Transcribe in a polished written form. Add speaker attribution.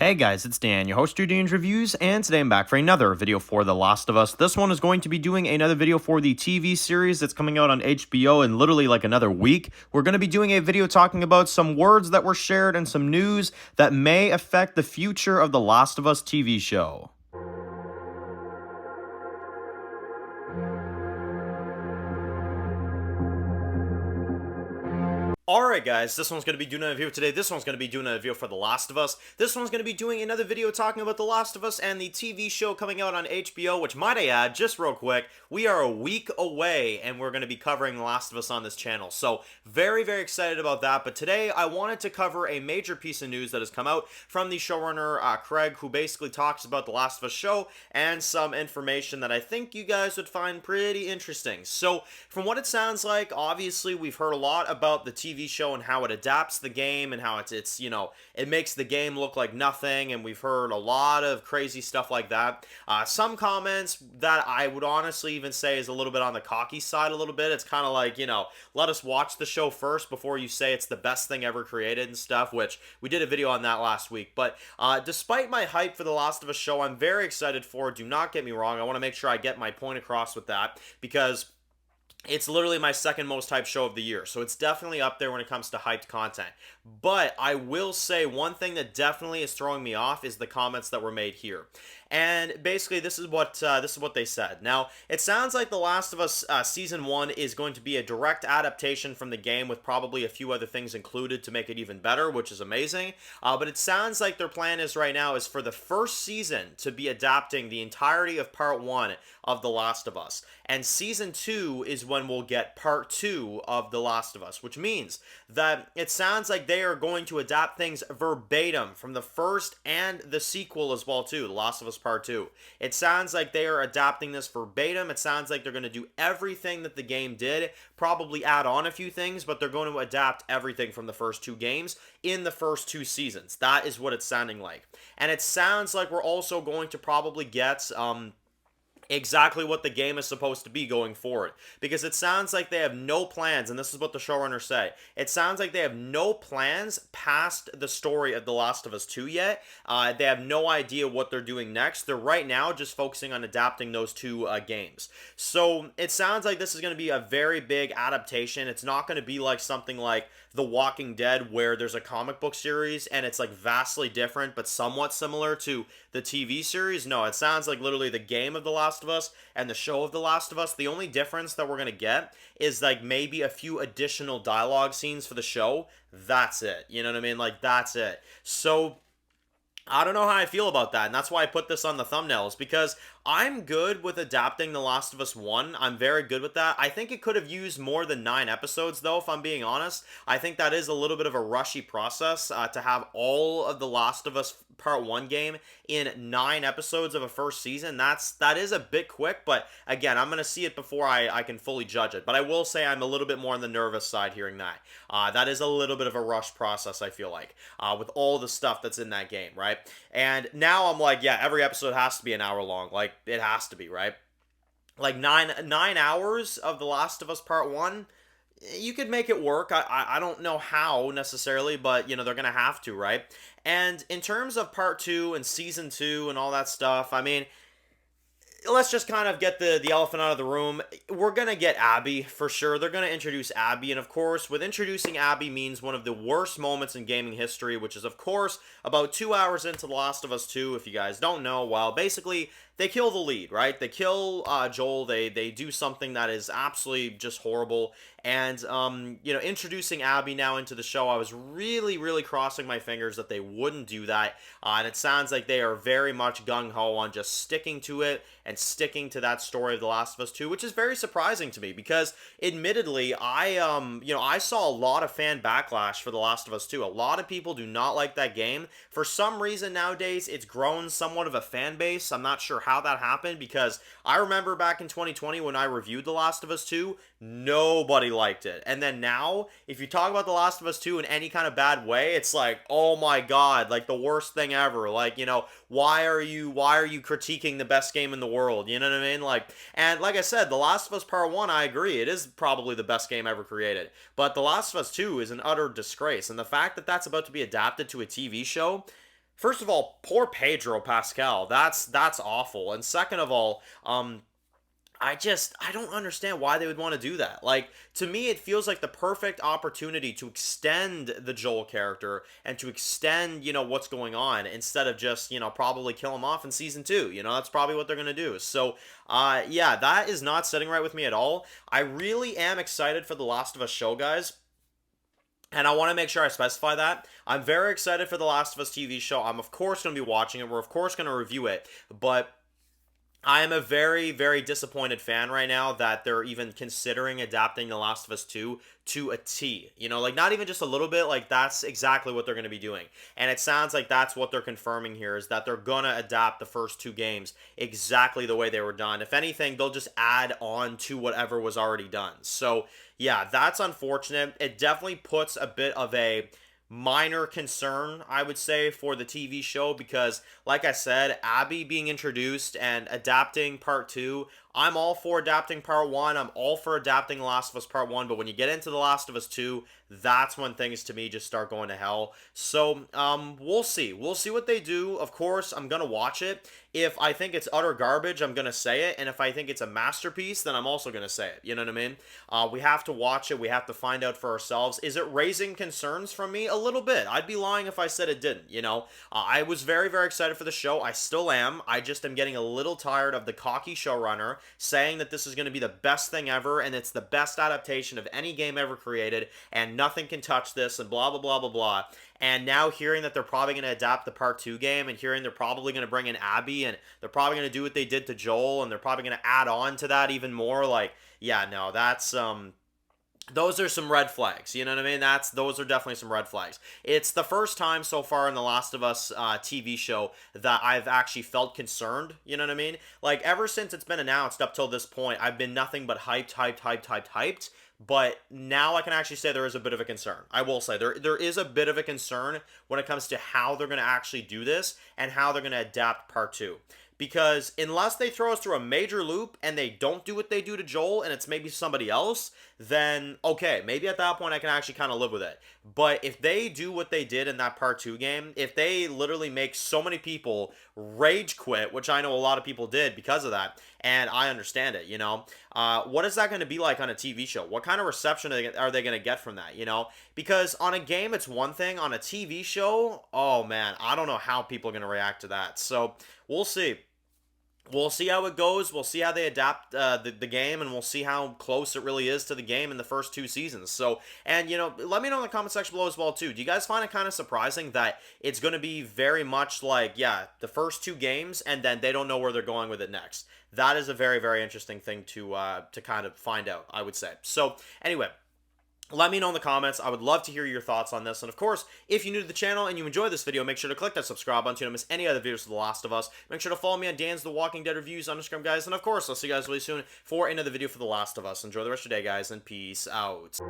Speaker 1: Hey guys, it's Dan, your host of Dan's Reviews, and today I'm back for another video for The Last of Us. This one is going to be doing another video for the TV series that's coming out on HBO in literally like another week. We're going to be doing a video talking about some words that were shared and some news that may affect the future of The Last of Us TV show. Alright guys, this one's going to be doing a video today. This one's going to be doing a video for The Last of Us. This one's going to be doing another video talking about The Last of Us and the TV show coming out on HBO, which might I add, just real quick, we are a week away and we're going to be covering The Last of Us on this channel. So very, very excited about that. But today I wanted to cover a major piece of news that has come out from the showrunner Craig, who basically talks about The Last of Us show and some information that I think you guys would find pretty interesting. So from what it sounds like, obviously we've heard a lot about the TV show and how it adapts the game and how it's it makes the game look like nothing, and we've heard a lot of crazy stuff like that. Some comments that I would honestly even say is a little bit on the cocky side a little bit. It's kind of like, let us watch the show first before you say it's the best thing ever created and stuff, which we did a video on that last week. But despite my hype for The Last of Us show, I'm very excited for it. Do not get me wrong. I want to make sure I get my point across with that, because it's literally my second most hyped show of the year, so it's definitely up there when it comes to hyped content. But I will say one thing that definitely is throwing me off is the comments that were made here. And basically, this is what they said. Now, it sounds like The Last of Us Season 1 is going to be a direct adaptation from the game with probably a few other things included to make it even better, which is amazing. But it sounds like their plan is right now is for the first season to be adapting the entirety of Part 1 of The Last of Us. And Season 2 is when we'll get Part 2 of The Last of Us, which means that it sounds like they are going to adapt things verbatim from the first and the sequel as well, too, The Last of Us Part 2. It sounds like they are adapting this verbatim. It sounds like they're going to do everything that the game did, probably add on a few things, but they're going to adapt everything from the first two games in the first two seasons. That is what it's sounding like. And it sounds like we're also going to probably get exactly what the game is supposed to be going forward, because it sounds like they have no plans, and this is what the showrunners say. It sounds like they have no plans past the story of The Last of Us 2 yet. They have no idea what they're doing next. They're right now just focusing on adapting those two games. So it sounds like this is going to be a very big adaptation. It's not going to be like something like The Walking Dead, where there's a comic book series and it's like vastly different but somewhat similar to the TV series. No, it sounds like literally the game of The Last of Us and the show of The Last of Us. The only difference that we're going to get is like maybe a few additional dialogue scenes for the show. That's it. You know what I mean? Like, that's it. So I don't know how I feel about that, and that's why I put this on the thumbnails, because I'm good with adapting The Last of Us 1. I'm very good with that. I think it could have used more than 9 episodes, though, if I'm being honest. I think that is a little bit of a rushy process to have all of The Last of Us Part 1 game in 9 episodes of a first season. That is a bit quick, but again, I'm going to see it before I can fully judge it. But I will say I'm a little bit more on the nervous side hearing that. That is a little bit of a rush process, I feel like, with all the stuff that's in that game, right? And now I'm like, yeah, every episode has to be an hour long. Like, it has to be, right? Like, nine hours of The Last of Us Part 1, you could make it work. I don't know how necessarily, but they're gonna have to, right? And in terms of Part 2 and Season 2 and all that stuff, I mean, let's just kind of get the elephant out of the room. We're going to get Abby for sure. They're going to introduce Abby. And of course, with introducing Abby means one of the worst moments in gaming history, which is, of course, about 2 hours into The Last of Us 2. If you guys don't know, well, basically, they kill the lead, right? They kill Joel. They do something that is absolutely just horrible. And, introducing Abby now into the show, I was really, really crossing my fingers that they wouldn't do that. And it sounds like they are very much gung-ho on just sticking to it and sticking to that story of The Last of Us 2, which is very surprising to me, because admittedly, I saw a lot of fan backlash for The Last of Us 2. A lot of people do not like that game. For some reason nowadays, it's grown somewhat of a fan base. I'm not sure how that happened, because I remember back in 2020 when I reviewed The Last of Us 2, nobody liked it. And then now, if you talk about The Last of Us 2 in any kind of bad way, it's like, oh my god, like the worst thing ever. Like, why are you critiquing the best game in the world? You know what I mean? Like, and like I said, The Last of Us Part 1, I agree, it is probably the best game ever created. But The Last of Us 2 is an utter disgrace. And the fact that that's about to be adapted to a TV show, first of all, poor Pedro Pascal. That's awful. And second of all, I don't understand why they would want to do that. Like, to me, it feels like the perfect opportunity to extend the Joel character and to extend, what's going on instead of just, probably kill him off in season two. That's probably what they're gonna do. So, yeah, that is not sitting right with me at all. I really am excited for the Last of Us show, guys. And I want to make sure I specify that. I'm very excited for the Last of Us TV show. I'm, of course, going to be watching it. We're, of course, going to review it. But I am a very, very disappointed fan right now that they're even considering adapting The Last of Us 2 to a T. Like not even just a little bit, like that's exactly what they're going to be doing. And it sounds like that's what they're confirming here is that they're going to adapt the first two games exactly the way they were done. If anything, they'll just add on to whatever was already done. So, yeah, that's unfortunate. It definitely puts a bit of a minor concern, I would say, for the TV show because, like I said, Abby being introduced and adapting part 2, I'm all for adapting part 1. I'm all for adapting The Last of Us part 1, but when you get into The Last of Us 2, that's when things to me just start going to hell. So, we'll see. We'll see what they do. Of course, I'm going to watch it. If I think it's utter garbage, I'm going to say it. And if I think it's a masterpiece, then I'm also going to say it. You know what I mean? We have to watch it. We have to find out for ourselves. Is it raising concerns from me? A little bit. I'd be lying if I said it didn't, I was very, very excited for the show. I still am. I just am getting a little tired of the cocky showrunner saying that this is going to be the best thing ever and it's the best adaptation of any game ever created and nothing can touch this and blah, blah, blah, blah, blah. And now hearing that they're probably going to adapt the part 2 game and hearing they're probably going to bring in Abby and they're probably going to do what they did to Joel and they're probably going to add on to that even more, like, yeah, no, that's, those are some red flags, you know what I mean? Those are definitely some red flags. It's the first time so far in The Last of Us TV show that I've actually felt concerned, you know what I mean? Like, ever since it's been announced up till this point, I've been nothing but hyped. But now I can actually say there is a bit of a concern. I will say there is a bit of a concern when it comes to how they're going to actually do this and how they're going to adapt part 2. Because unless they throw us through a major loop and they don't do what they do to Joel and it's maybe somebody else, then okay, maybe at that point I can actually kind of live with it. But if they do what they did in that part 2 game, if they literally make so many people rage quit, which I know a lot of people did because of that, and I understand it, what is that going to be like on a TV show? What kind of reception are they going to get from that, Because on a game, it's one thing. On a TV show, oh man, I don't know how people are going to react to that. So we'll see. We'll see how it goes. We'll see how they adapt the game, and we'll see how close it really is to the game in the first 2 seasons. So, and, let me know in the comment section below as well, too. Do you guys find it kind of surprising that it's going to be very much like, yeah, the first 2 games, and then they don't know where they're going with it next? That is a very, very interesting thing to kind of find out, I would say. So, anyway, let me know in the comments. I would love to hear your thoughts on this. And of course, if you're new to the channel and you enjoy this video, make sure to click that subscribe button so you don't miss any other videos of The Last of Us. Make sure to follow me on Dan's The Walking Dead Reviews on Instagram, guys. And of course, I'll see you guys really soon for another video for The Last of Us. Enjoy the rest of your day, guys, and peace out.